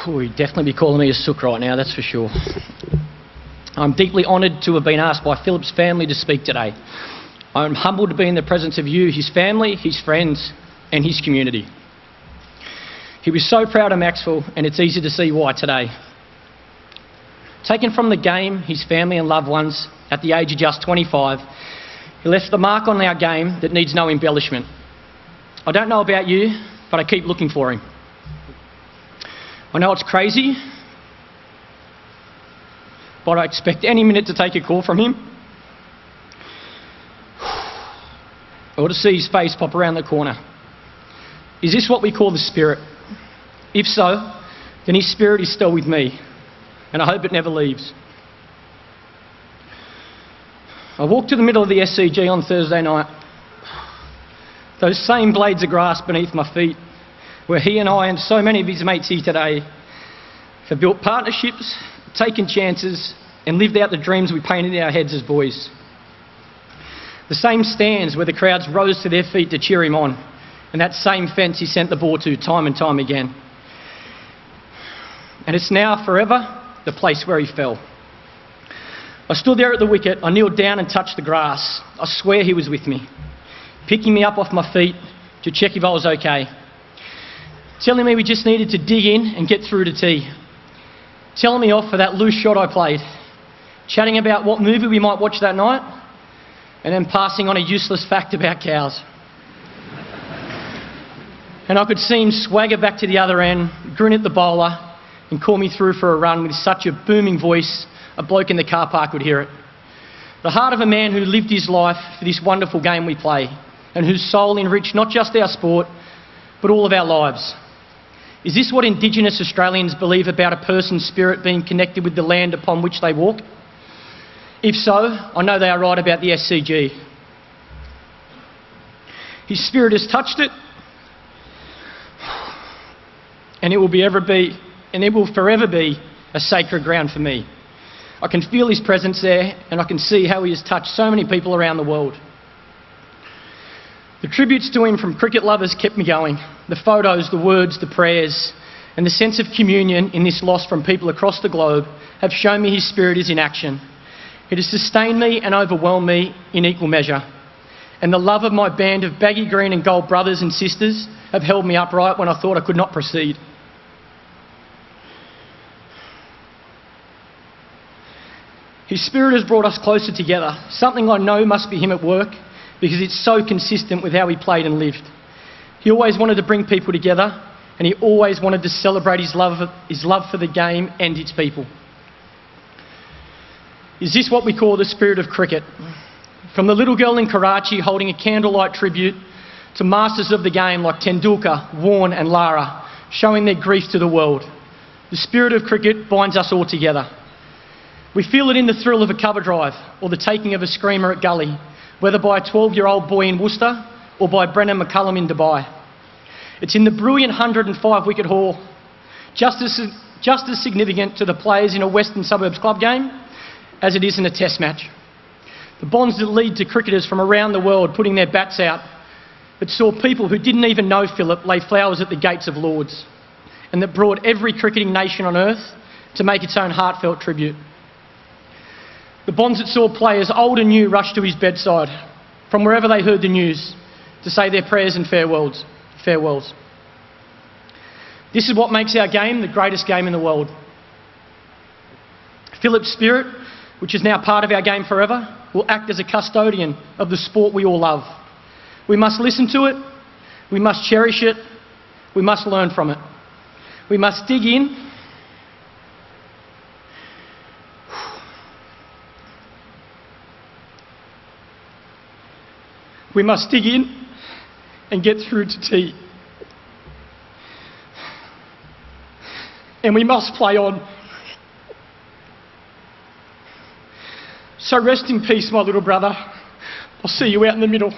You'd definitely be calling me a sook right now, that's for sure. I'm deeply honoured to have been asked by Phlip's family to speak today. I'm humbled to be in the presence of you, his family, his friends and his community. He was so proud of Maxwell, and it's easy to see why today. Taken from the game, his family and loved ones, at the age of just 25, he left the mark on our game that needs no embellishment. I don't know about you, but I keep looking for him. I know it's crazy, but I expect any minute to take a call from him or to see his face pop around the corner. Is this what we call the Spirit? If so, then his Spirit is still with me, and I hope it never leaves. I walked to the middle of the SCG on Thursday night. Those same blades of grass beneath my feet, where he and I and so many of his mates here today have built partnerships, taken chances and lived out the dreams we painted in our heads as boys. The same stands where the crowds rose to their feet to cheer him on, and that same fence he sent the ball to time and time again. And it's now forever the place where he fell. I stood there at the wicket, I kneeled down and touched the grass. I swear he was with me, picking me up off my feet to check if I was okay, telling me we just needed to dig in and get through to tea, telling me off for that loose shot I played, chatting about what movie we might watch that night, and then passing on a useless fact about cows. And I could see him swagger back to the other end, grin at the bowler and call me through for a run with such a booming voice a bloke in the car park would hear it. The heart of a man who lived his life for this wonderful game we play, and whose soul enriched not just our sport but all of our lives. Is this what Indigenous Australians believe about a person's spirit being connected with the land upon which they walk? If so, I know they are right about the SCG. His spirit has touched it, and it will forever be a sacred ground for me. I can feel his presence there, and I can see how he has touched so many people around the world. The tributes to him from cricket lovers kept me going. The photos, the words, the prayers, and the sense of communion in this loss from people across the globe have shown me his spirit is in action. It has sustained me and overwhelmed me in equal measure. And the love of my band of baggy green and gold brothers and sisters have held me upright when I thought I could not proceed. His spirit has brought us closer together, something I know must be him at work because it's so consistent with how he played and lived. He always wanted to bring people together, and he always wanted to celebrate his love for the game and its people. Is this what we call the spirit of cricket? From the little girl in Karachi holding a candlelight tribute to masters of the game like Tendulkar, Warne and Lara, showing their grief to the world. The spirit of cricket binds us all together. We feel it in the thrill of a cover drive or the taking of a screamer at gully, whether by a 12-year-old boy in Worcester or by Brennan McCullum in Dubai. It's in the brilliant 105-wicket haul, just as significant to the players in a Western Suburbs club game as it is in a test match. The bonds that lead to cricketers from around the world putting their bats out that saw people who didn't even know Phlip lay flowers at the gates of Lords, and that brought every cricketing nation on earth to make its own heartfelt tribute. The bonds that saw players old and new rush to his bedside from wherever they heard the news to say their prayers and farewells. This is what makes our game the greatest game in the world. Phlip's spirit, which is now part of our game forever, will act as a custodian of the sport we all love. We must listen to it, we must cherish it, we must learn from it. We must dig in and get through to tea. And we must play on. So rest in peace, my little brother. I'll see you out in the middle.